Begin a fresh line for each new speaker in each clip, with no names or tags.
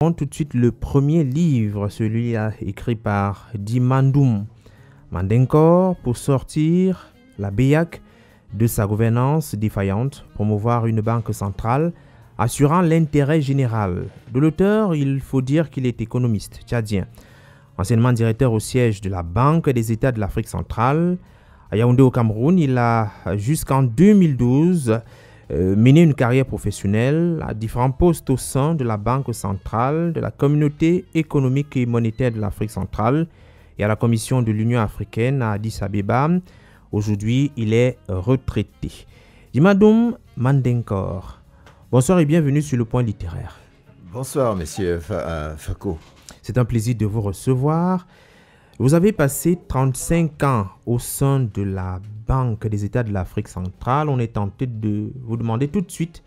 Tout de suite le premier livre, celui-là écrit par Dimandoum Mandenkor, pour sortir la BEAC de sa gouvernance défaillante, promouvoir une banque centrale assurant l'intérêt général. De l'auteur, il faut dire qu'il est économiste tchadien, anciennement directeur au siège de la Banque des États de l'Afrique centrale. À Yaoundé au Cameroun, il a jusqu'en 2012 mené une carrière professionnelle à différents postes au sein de la Banque centrale, de la Communauté économique et monétaire de l'Afrique centrale et à la Commission de l'Union africaine à Addis Abeba. Aujourd'hui, il est retraité. Dimandoum Mandenkor, bonsoir et bienvenue sur le Point littéraire.
Bonsoir, monsieur Fako.
C'est un plaisir de vous recevoir. Vous avez passé 35 ans au sein de la Banque des États de l'Afrique centrale. On est tenté de vous demander tout de suite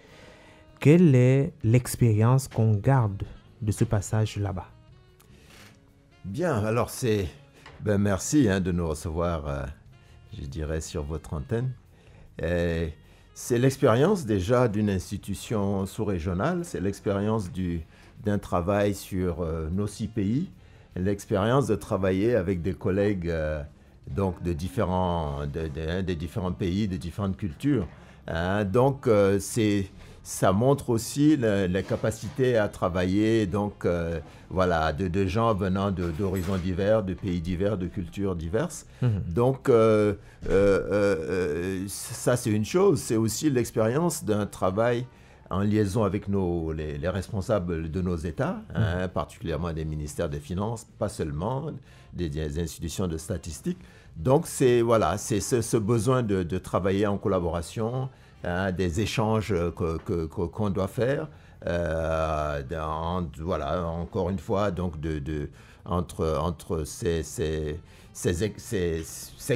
quelle est l'expérience qu'on garde de ce passage là-bas.
Bien, alors merci de nous recevoir, je dirais, sur votre antenne. C'est l'expérience déjà d'une institution sous-régionale, c'est l'expérience d'un travail sur nos 6 pays, l'expérience de travailler avec des collègues donc des différents pays, de différentes cultures. Ça montre aussi la capacité à travailler de gens venant d'horizons divers, de pays divers, de cultures diverses. Donc ça c'est une chose, c'est aussi l'expérience d'un travail en liaison avec les responsables de nos États, particulièrement des ministères des Finances, pas seulement, des institutions de statistiques. Donc c'est ce besoin de travailler en collaboration, des échanges qu'on doit faire, encore une fois, donc entre ces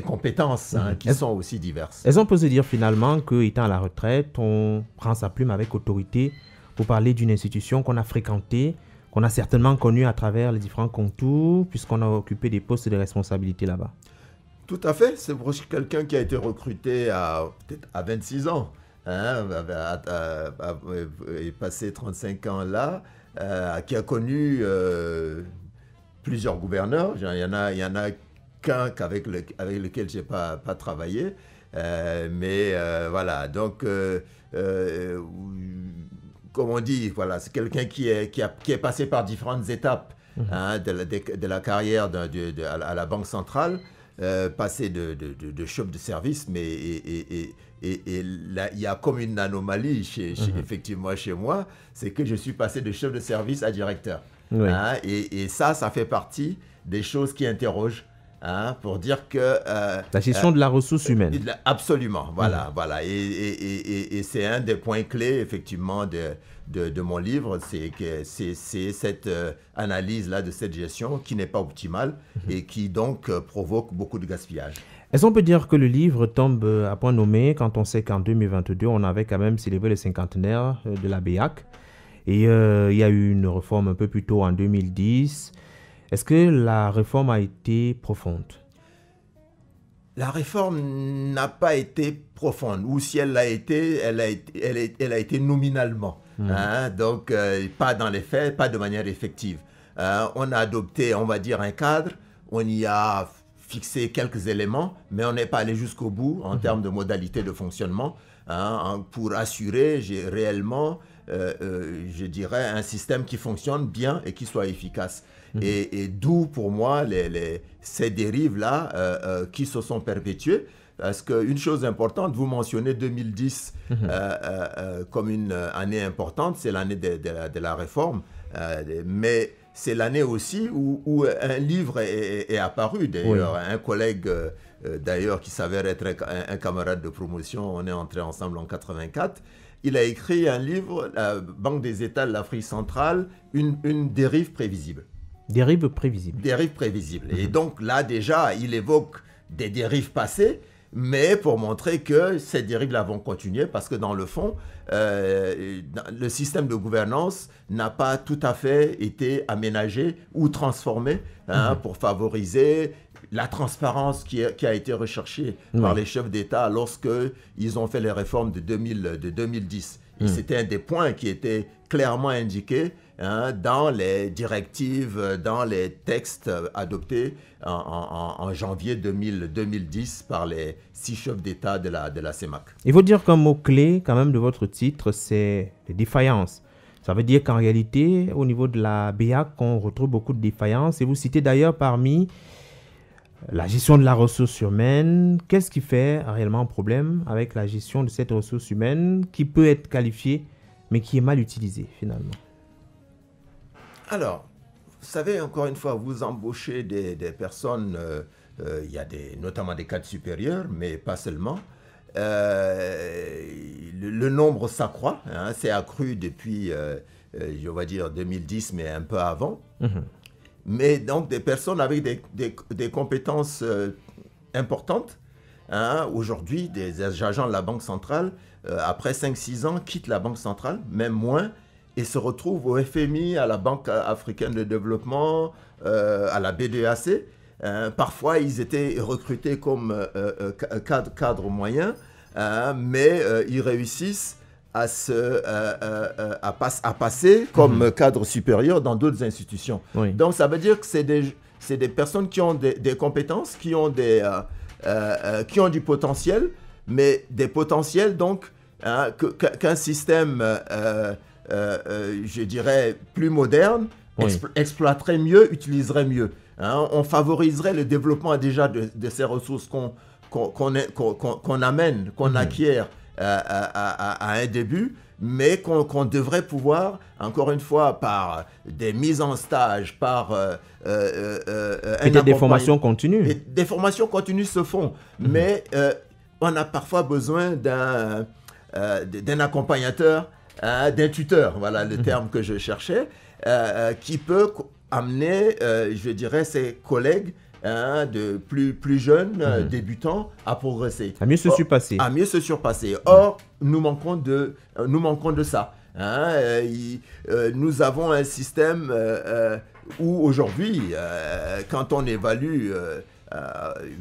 compétences qui sont aussi diverses.
Est-ce qu'on peut se dire finalement qu'étant à la retraite, on prend sa plume avec autorité pour parler d'une institution qu'on a fréquentée, qu'on a certainement connue à travers les différents contours, puisqu'on a occupé des postes de responsabilité là-bas?
Tout à fait, c'est pour quelqu'un qui a été recruté peut-être à 26 ans, et passé 35 ans là, qui a connu plusieurs gouverneurs. Il y en a qu'un avec lequel je n'ai pas travaillé, donc comme on dit, c'est quelqu'un qui est passé par différentes étapes de la carrière à la Banque centrale, passé de chef de service, mais là, il y a comme une anomalie effectivement chez moi, c'est que je suis passé de chef de service à directeur. Oui. Et ça fait partie des choses qui interrogent. Pour dire que...
la gestion de la ressource humaine.
Absolument, voilà. Et c'est un des points clés, effectivement, de mon livre, c'est cette analyse-là de cette gestion qui n'est pas optimale et qui donc provoque beaucoup de gaspillage.
Est-ce qu'on peut dire que le livre tombe à point nommé quand on sait qu'en 2022, on avait quand même célébré le cinquantenaire de la BEAC et il y a eu une réforme un peu plus tôt en 2010. Est-ce que la réforme a été profonde?
La réforme n'a pas été profonde, ou si elle l'a été, elle a été nominalement. Donc, pas dans les faits, pas de manière effective. On a adopté, on va dire, un cadre, on y a fixé quelques éléments, mais on n'est pas allé jusqu'au bout en termes de modalités de fonctionnement pour assurer réellement, je dirais, un système qui fonctionne bien et qui soit efficace. Et d'où pour moi ces dérives-là qui se sont perpétuées. Parce qu'une chose importante, vous mentionnez 2010 comme une année importante, c'est l'année de la réforme, mais c'est l'année aussi où un livre est apparu. D'ailleurs, un collègue d'ailleurs qui s'avère être un camarade de promotion, on est entrés ensemble en 84, il a écrit un livre, la Banque des États de l'Afrique centrale, une dérive prévisible.
Dérive prévisible.
Dérive prévisible. Et donc là, déjà, il évoque des dérives passées, mais pour montrer que ces dérives-là vont continuer, parce que dans le fond, le système de gouvernance n'a pas tout à fait été aménagé ou transformé pour favoriser la transparence qui a été recherchée par les chefs d'État lorsqu'ils ont fait les réformes de 2010. Et c'était un des points qui était clairement indiqué dans les directives, dans les textes adoptés en janvier 2010 par les 6 chefs d'État de la CEMAC.
Il faut dire qu'un mot-clé quand même de votre titre, c'est les défaillances. Ça veut dire qu'en réalité, au niveau de la BEAC, on retrouve beaucoup de défaillances. Et vous citez d'ailleurs parmi la gestion de la ressource humaine. Qu'est-ce qui fait réellement un problème avec la gestion de cette ressource humaine qui peut être qualifiée, mais qui est mal utilisée finalement?
Alors, vous savez, encore une fois, vous embauchez des personnes, il y a notamment des cadres supérieurs, mais pas seulement. Le nombre s'accroît, c'est accru depuis, je vais dire 2010, mais un peu avant. Mais donc des personnes avec des compétences importantes. Aujourd'hui, des agents de la Banque centrale, après 5-6 ans, quittent la Banque centrale, même moins, et se retrouvent au FMI, à la Banque africaine de développement, à la BDAC. Parfois, ils étaient recrutés comme cadres moyens, mais ils réussissent à passer comme cadre supérieur dans d'autres institutions. Oui. Donc, ça veut dire que c'est des personnes qui ont des compétences, qui ont du potentiel, mais des potentiels donc qu'un système, je dirais, plus moderne exploiterait mieux, utiliserait mieux. On favoriserait le développement déjà de ces ressources qu'on amène, qu'on acquiert à un début, mais qu'on devrait pouvoir, encore une fois, par des mises en stage, par
peut-être des formations continues.
Des formations continues se font, mais on a parfois besoin d'un accompagnateur, d'un tuteur, voilà le terme que je cherchais, qui peut amener, je dirais, ses collègues de plus jeunes, débutants, à progresser.
À mieux se surpasser.
À mieux se surpasser. Or, nous manquons de ça. Nous avons un système où aujourd'hui, quand on évalue,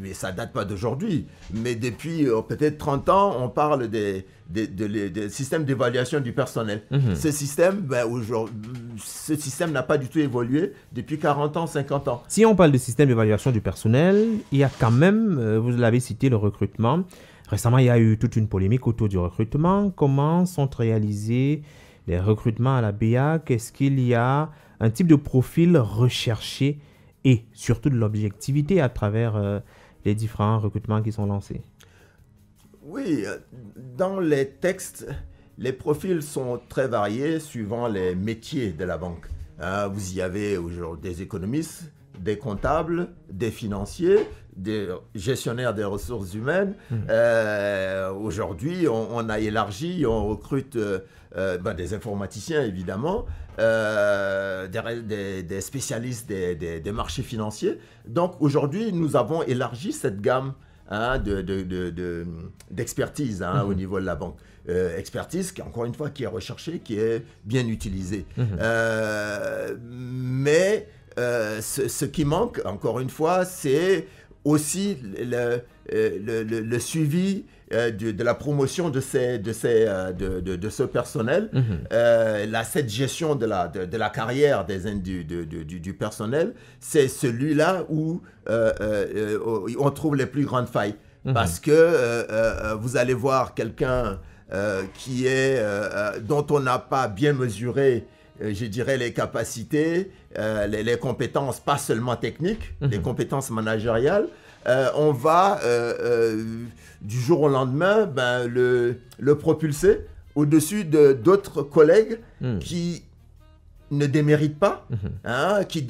mais ça ne date pas d'aujourd'hui, mais depuis peut-être 30 ans, on parle des systèmes d'évaluation du personnel. Ce système, ce système n'a pas du tout évolué depuis 40 ans, 50 ans.
Si on parle de système d'évaluation du personnel, il y a quand même, vous l'avez cité, le recrutement. Récemment, il y a eu toute une polémique autour du recrutement. Comment sont réalisés les recrutements à la BEAC? Est-ce qu'il y a un type de profil recherché et surtout de l'objectivité à travers les différents recrutements qui sont lancés?
Oui, dans les textes, les profils sont très variés suivant les métiers de la banque. Vous y avez aujourd'hui des économistes, des comptables, des financiers, des gestionnaires des ressources humaines. Aujourd'hui, on a élargi, on recrute des informaticiens évidemment, des spécialistes des marchés financiers. Donc aujourd'hui, nous avons élargi cette gamme d'expertise au niveau de la banque. Expertise qui, encore une fois, qui est recherchée, qui est bien utilisée. Mais ce qui manque, encore une fois, c'est aussi le suivi de la promotion de ce personnel, cette gestion de la carrière du personnel, c'est celui-là où on trouve les plus grandes failles. Parce que vous allez voir quelqu'un dont on n'a pas bien mesuré, je dirais, les capacités, les compétences, pas seulement techniques, les compétences managériales. On va, du jour au lendemain, le propulser au-dessus d'autres collègues qui ne déméritent pas, qui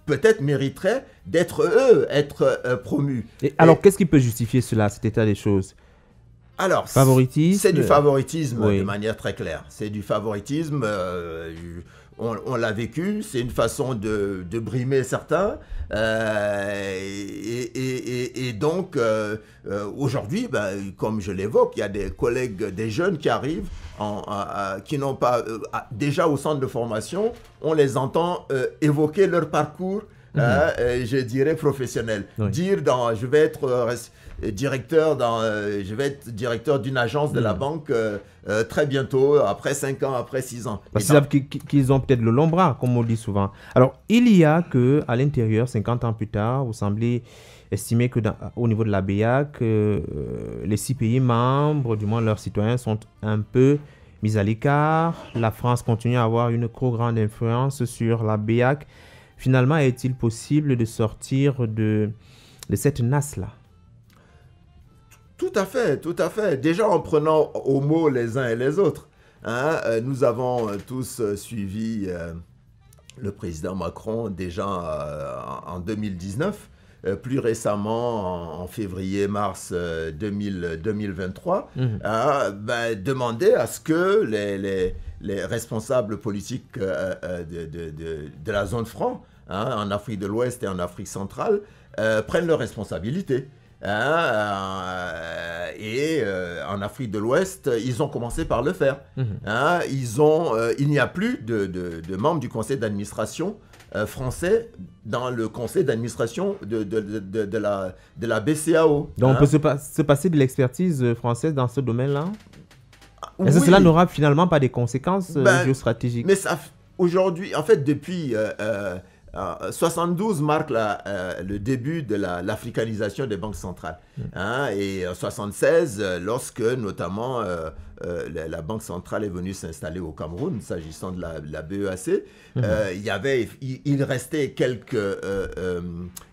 peut-être mériteraient d'être promus.
Alors, qu'est-ce qui peut justifier cela, cet état des choses?
Alors,
favoritisme.
C'est du favoritisme de manière très claire. C'est du favoritisme, on l'a vécu, c'est une façon de brimer certains. Et donc, aujourd'hui, comme je l'évoque, il y a des collègues, des jeunes qui arrivent, qui n'ont pas, déjà au centre de formation, on les entend évoquer leur parcours je dirais professionnel. Dire je vais être directeur d'une agence de la banque très bientôt, après 5 ans, après 6 ans.
Parce qu'ils ont peut-être le long bras, comme on dit souvent. Alors, il y a qu'à l'intérieur, 50 ans plus tard, vous semblez estimer qu'au niveau de la BEAC, les 6 pays membres, du moins leurs citoyens, sont un peu mis à l'écart. La France continue à avoir une trop grande influence sur la BEAC. Finalement, est-il possible de sortir de cette nasse-là?
Tout à fait, tout à fait. Déjà en prenant au mot les uns et les autres. Nous avons tous suivi le président Macron déjà en 2019. Plus récemment, en février-mars 2023, demander à ce que les responsables politiques de la zone franc, en Afrique de l'Ouest et en Afrique centrale, prennent leurs responsabilités. En Afrique de l'Ouest, ils ont commencé par le faire. Il n'y a plus de membres du conseil d'administration français dans le conseil d'administration de la BCEAO.
Donc on peut se passer de l'expertise française dans ce domaine-là? Est-ce que cela n'aura finalement pas des conséquences géostratégiques?
Mais aujourd'hui, en fait, depuis 72 marque le début de l'africanisation des banques centrales. Et en 76, lorsque notamment la Banque centrale est venue s'installer au Cameroun, s'agissant de la BEAC, il restait quelques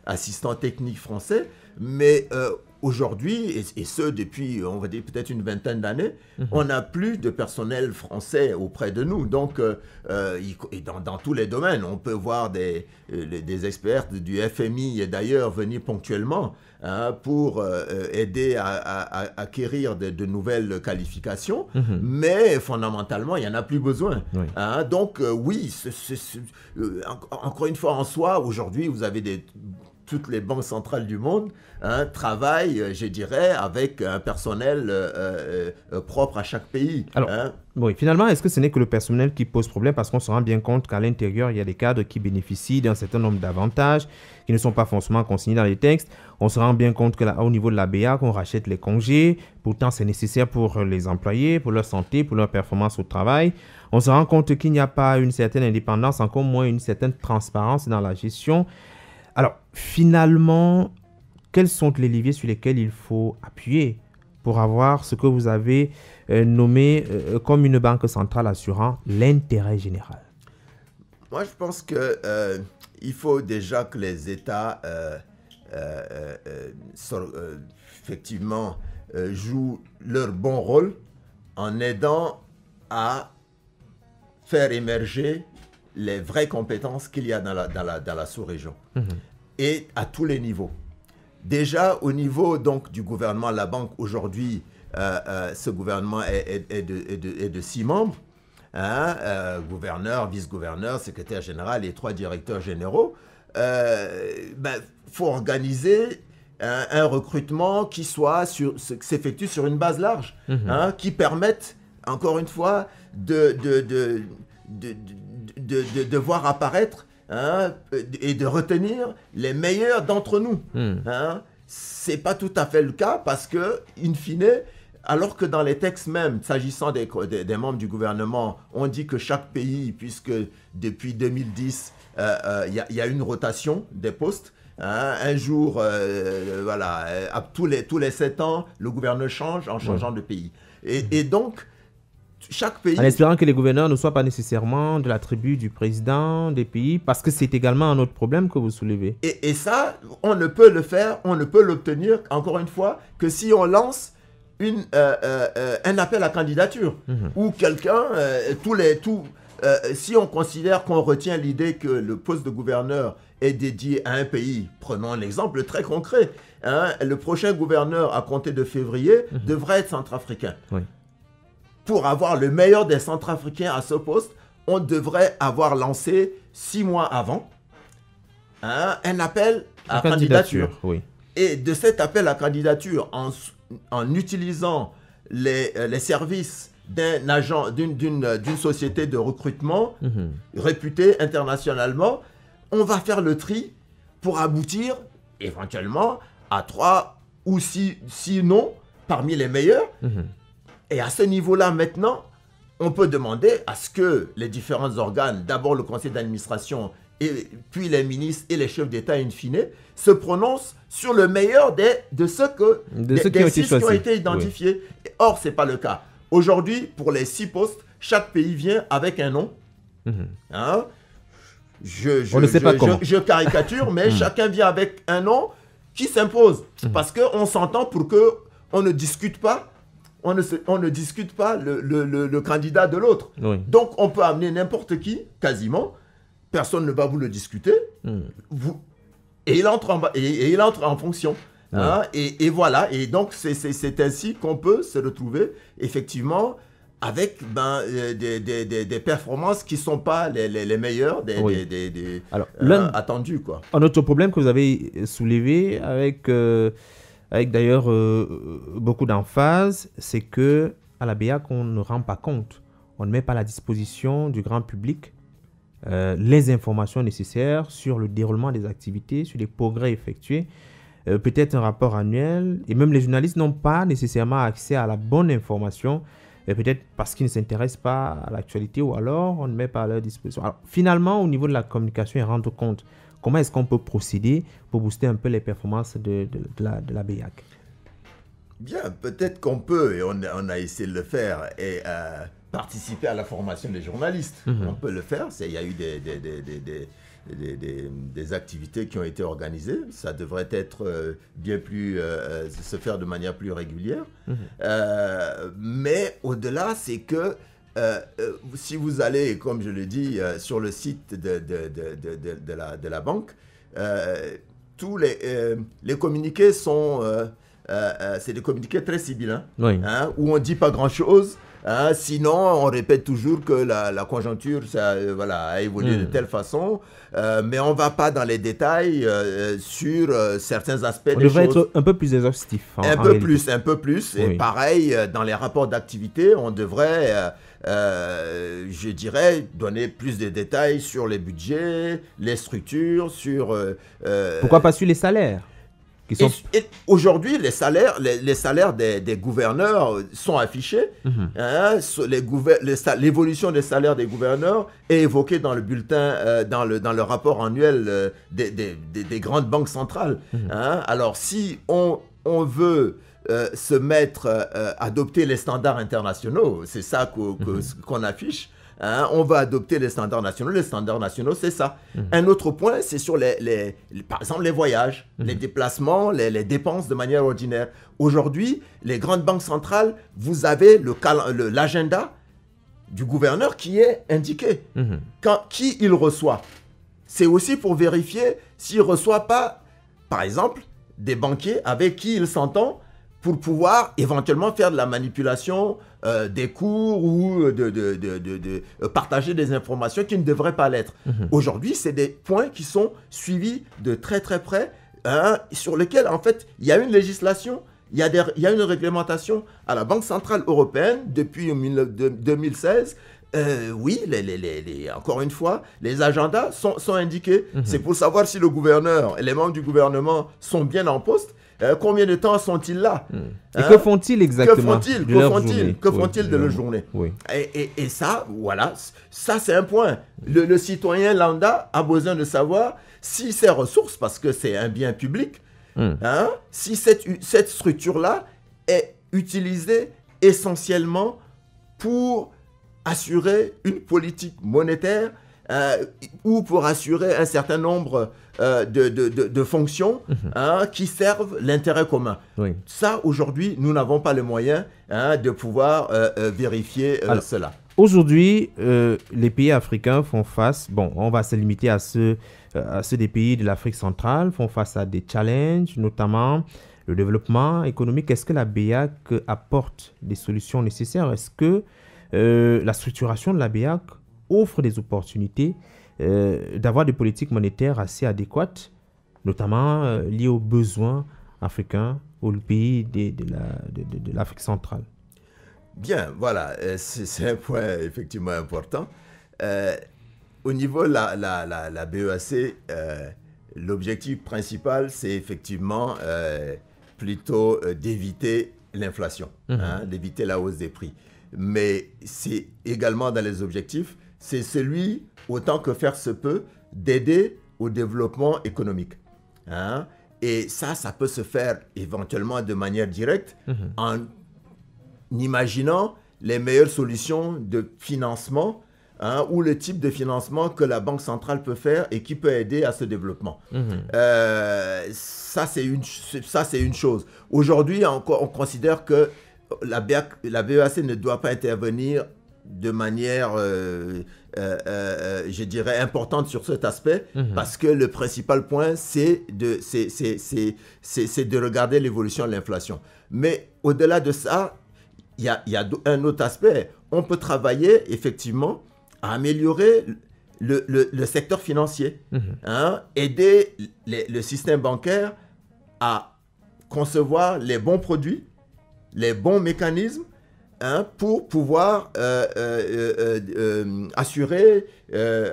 assistants techniques français, mais aujourd'hui, et ce depuis, on va dire, peut-être une vingtaine d'années, on n'a plus de personnel français auprès de nous. Donc, et dans tous les domaines, on peut voir des experts du FMI et d'ailleurs venir ponctuellement pour aider à acquérir de nouvelles qualifications. Mais fondamentalement, il n'y en a plus besoin. Donc, oui, encore une fois, en soi, aujourd'hui, vous avez toutes les banques centrales du monde travaillent, je dirais, avec un personnel propre à chaque pays.
Alors, oui, finalement, est-ce que ce n'est que le personnel qui pose problème? Parce qu'on se rend bien compte qu'à l'intérieur, il y a des cadres qui bénéficient d'un certain nombre d'avantages qui ne sont pas forcément consignés dans les textes. On se rend bien compte qu'au niveau de la BEAC, on rachète les congés. Pourtant, c'est nécessaire pour les employés, pour leur santé, pour leur performance au travail. On se rend compte qu'il n'y a pas une certaine indépendance, encore moins une certaine transparence dans la gestion. Alors, finalement, quels sont les leviers sur lesquels il faut appuyer pour avoir ce que vous avez nommé comme une banque centrale assurant l'intérêt général?
Moi, je pense qu'il faut déjà que les États effectivement jouent leur bon rôle en aidant à faire émerger les vraies compétences qu'il y a dans la sous-région. Et à tous les niveaux. Déjà, au niveau donc, du gouvernement, la banque aujourd'hui, ce gouvernement est de 6 membres. Gouverneur, vice-gouverneur, secrétaire général et 3 directeurs généraux. Faut organiser un recrutement qui s'effectue sur une base large, qui permette, encore une fois, de voir apparaître et de retenir les meilleurs d'entre nous. C'est pas tout à fait le cas parce que, in fine, alors que dans les textes même, s'agissant des membres du gouvernement, on dit que chaque pays, puisque depuis 2010, il y a une rotation des postes. Un jour, tous les 7 ans, le gouverneur change en changeant de pays. Et donc, chaque pays...
En espérant que les gouverneurs ne soient pas nécessairement de la tribu du président des pays, parce que c'est également un autre problème que vous soulevez. Et
ça, on ne peut le faire, on ne peut l'obtenir, encore une fois, que si on lance un appel à candidature, ou quelqu'un, si on considère qu'on retient l'idée que le poste de gouverneur est dédié à un pays, prenons un exemple très concret, le prochain gouverneur à compter de février devrait être centrafricain.
Oui.
Pour avoir le meilleur des centrafricains à ce poste, on devrait avoir lancé 6 mois avant un appel à candidature.
Oui.
Et de cet appel à candidature, en utilisant les services d'un agent, d'une société de recrutement réputée internationalement, on va faire le tri pour aboutir éventuellement à 3 ou 6 noms parmi les meilleurs. Et à ce niveau-là, maintenant, on peut demander à ce que les différents organes, d'abord le conseil d'administration, et puis les ministres et les chefs d'État in fine, se prononcent sur le meilleur de ceux qui ont été identifiés. Oui. Or, ce n'est pas le cas. Aujourd'hui, pour les 6 postes, chaque pays vient avec un nom. Hein?
On ne sait pas comment.
Je caricature, mais chacun vient avec un nom qui s'impose. Parce qu'on s'entend pour qu'on ne discute pas. On ne discute pas le candidat de l'autre.
Oui.
Donc, on peut amener n'importe qui, quasiment. Personne ne va vous le discuter. Et il entre en fonction.
Oui.
Hein, et voilà. Et donc, c'est ainsi qu'on peut se retrouver, effectivement, avec des performances qui ne sont pas les meilleures, attendues, quoi.
Un autre problème que vous avez soulevé avec d'ailleurs beaucoup d'emphase, c'est que à la BEAC, on ne rend pas compte, on ne met pas à la disposition du grand public les informations nécessaires sur le déroulement des activités, sur les progrès effectués, peut-être un rapport annuel, et même les journalistes n'ont pas nécessairement accès à la bonne information, peut-être parce qu'ils ne s'intéressent pas à l'actualité, ou alors on ne met pas à leur disposition. Alors, finalement, au niveau de la communication et rendre compte, comment est-ce qu'on peut procéder pour booster un peu les performances de la BEAC?
Bien, peut-être qu'on peut, et on a essayé de le faire, et participer à la formation des journalistes. On peut le faire. Il y a eu des activités qui ont été organisées. Ça devrait être bien plus, se faire de manière plus régulière. Mais au-delà, c'est que si vous allez, comme je l'ai dit, sur le site de la banque, tous les communiqués sont... c'est des communiqués très sibyllins,
oui.
Hein, où on ne dit pas grand-chose. Hein, sinon, on répète toujours que la conjoncture a évolué de telle façon, mais on ne va pas dans les détails sur certains aspects
on
des
devrait
choses.
être un peu plus exhaustif.
Un peu plus. Oui. Et pareil, dans les rapports d'activité, on devrait, je dirais, donner plus de détails sur les budgets, les structures, sur...
Pourquoi pas sur les salaires?
Et aujourd'hui, les salaires des gouverneurs sont affichés. Hein, l'évolution des salaires des gouverneurs est évoquée dans le bulletin, dans le rapport annuel des grandes banques centrales. Hein. Alors, si on veut se mettre à adopter les standards internationaux, c'est ça qu'on affiche. Hein, on va adopter les standards nationaux. Les standards nationaux, c'est ça. Un autre point, c'est sur par exemple les voyages, les déplacements, les dépenses de manière ordinaire. Aujourd'hui, les grandes banques centrales, vous avez l'agenda du gouverneur qui est indiqué. Qui il reçoit. C'est aussi pour vérifier s'il ne reçoit pas, par exemple, des banquiers avec qui il s'entend pour pouvoir éventuellement faire de la manipulation des cours ou de partager des informations qui ne devraient pas l'être. Aujourd'hui, c'est des points qui sont suivis de très très près, hein, sur lesquels, en fait, il y a une législation, il y a une réglementation à la Banque centrale européenne depuis 2016. Oui, encore une fois, les agendas sont indiqués. C'est pour savoir si le gouverneur et les membres du gouvernement sont bien en poste. Combien de temps sont-ils là?
Et que font-ils exactement?
Que font-ils de leur journée?
Oui.
Et ça, voilà, ça c'est un point. Le citoyen lambda a besoin de savoir si ces ressources, parce que c'est un bien public, hein, si cette structure-là est utilisée essentiellement pour assurer une politique monétaire ou pour assurer un certain nombre de fonctions qui servent l'intérêt commun.
Oui.
Ça, aujourd'hui, nous n'avons pas les moyens de pouvoir vérifier cela.
Aujourd'hui, les pays africains font face, on va se limiter à ceux des pays de l'Afrique centrale, font face à des challenges, notamment le développement économique. Est-ce que la BEAC apporte des solutions nécessaires? Est-ce que la structuration de la BEAC offre des opportunités d'avoir des politiques monétaires assez adéquates, notamment liées aux besoins africains ou le pays de l'Afrique centrale?
Bien, voilà, c'est un point effectivement important. Au niveau de la BEAC, l'objectif principal, c'est effectivement plutôt d'éviter l'inflation, d'éviter la hausse des prix. Mais c'est également dans les objectifs, c'est celui, autant que faire se peut, d'aider au développement économique. Et ça peut se faire éventuellement de manière directe en imaginant les meilleures solutions de financement ou le type de financement que la Banque centrale peut faire et qui peut aider à ce développement. Ça, c'est une chose. Aujourd'hui, on considère que la BEAC ne doit pas intervenir de manière, je dirais, importante sur cet aspect, parce que le principal point, c'est de regarder l'évolution de l'inflation. Mais au-delà de ça, il y a un autre aspect. On peut travailler, effectivement, à améliorer le secteur financier, aider le système bancaire à concevoir les bons produits, les bons mécanismes, pour pouvoir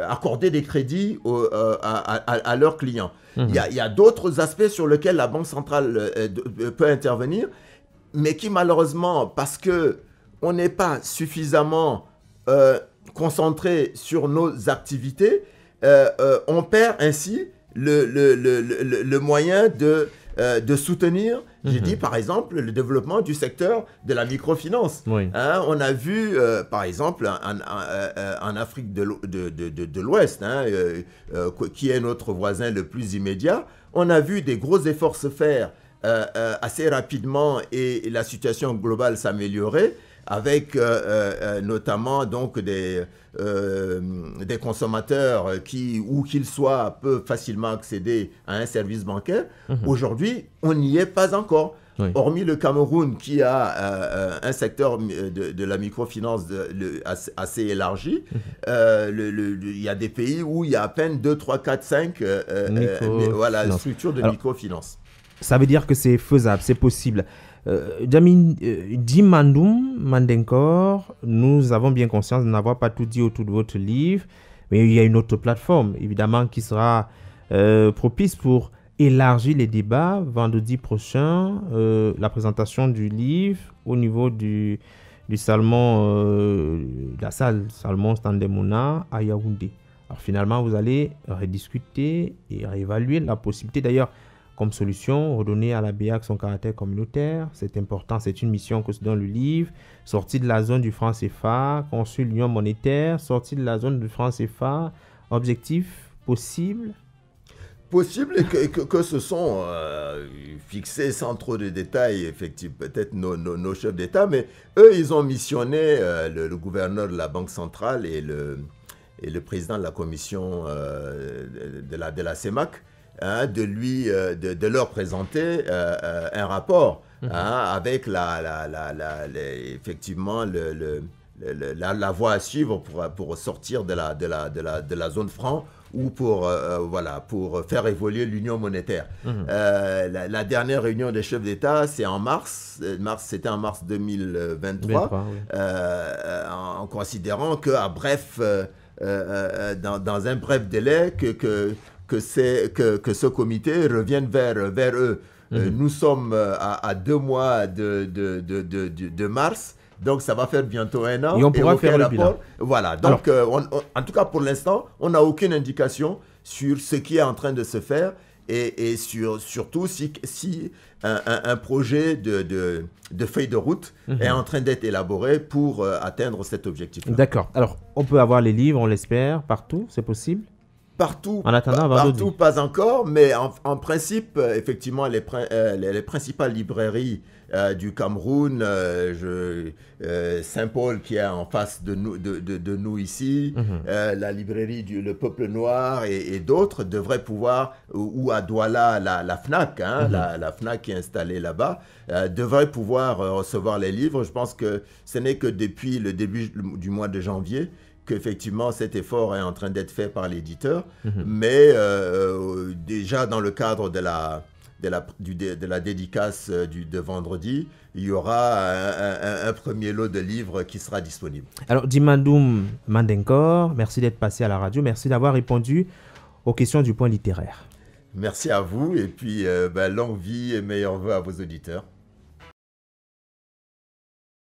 accorder des crédits à leurs clients. Il y a d'autres aspects sur lesquels la Banque centrale peut intervenir, mais qui malheureusement, parce qu'on n'est pas suffisamment concentré sur nos activités, on perd ainsi le moyen de soutenir, j'ai dit par exemple, le développement du secteur de la microfinance. On a vu par exemple en Afrique de l'Ouest, qui est notre voisin le plus immédiat, on a vu des gros efforts se faire assez rapidement et la situation globale s'améliorer avec notamment donc des consommateurs qui, où qu'ils soient, peuvent facilement accéder à un service bancaire. Aujourd'hui, on n'y est pas encore. Hormis le Cameroun qui a un secteur de la microfinance assez élargi, il y a des pays où il y a à peine 2, 3, 4, 5 structures de microfinance.
Ça veut dire que c'est faisable, c'est possible. Dimandum Mandencor, nous avons bien conscience de n'avoir pas tout dit autour de votre livre, mais il y a une autre plateforme, évidemment, qui sera propice pour élargir les débats. Vendredi prochain, la présentation du livre au niveau du Salmon, de la salle Salmon Standemona à Yaoundé. Alors finalement, vous allez rediscuter et réévaluer la possibilité, d'ailleurs, comme solution, redonner à la BEAC son caractère communautaire. C'est important, c'est une mission que se donne le livre. Sortie de la zone du franc CFA, construire l'union monétaire, sortie de la zone du franc CFA, objectif possible?
Possible et que ce sont fixés sans trop de détails, effectivement, peut-être nos chefs d'État, mais eux, ils ont missionné le gouverneur de la Banque centrale et le président de la commission de la CEMAC, de leur présenter un rapport avec effectivement la voie à suivre pour sortir de la zone franc ou pour faire évoluer l'union monétaire. La dernière réunion des chefs d'État, c'est en mars. C'était en mars 2023, en considérant dans un bref délai que ce comité revienne vers eux. Nous sommes à 2 mois de mars, donc ça va faire bientôt 1 an.
Et on pourra faire le bilan.
Voilà, donc en tout cas pour l'instant, on n'a aucune indication sur ce qui est en train de se faire et surtout si un projet de feuille de route est en train d'être élaboré pour atteindre cet objectif.
D'accord. Alors, on peut avoir les livres, on l'espère, partout, c'est possible?
Partout,
en attendant,
partout pas encore, mais en principe, effectivement, les principales librairies du Cameroun, Saint-Paul qui est en face de nous ici, la librairie Le Peuple Noir et d'autres devraient pouvoir, ou à Douala, la FNAC, la FNAC qui est installée là-bas, devraient pouvoir recevoir les livres. Je pense que ce n'est que depuis le début du mois de janvier qu'effectivement cet effort est en train d'être fait par l'éditeur, mais déjà dans le cadre de la dédicace de vendredi, il y aura un premier lot de livres qui sera disponible.
Alors Dimandoum Mandencor, merci d'être passé à la radio, merci d'avoir répondu aux questions du point littéraire.
Merci à vous et puis longue vie et meilleurs vœux à vos auditeurs.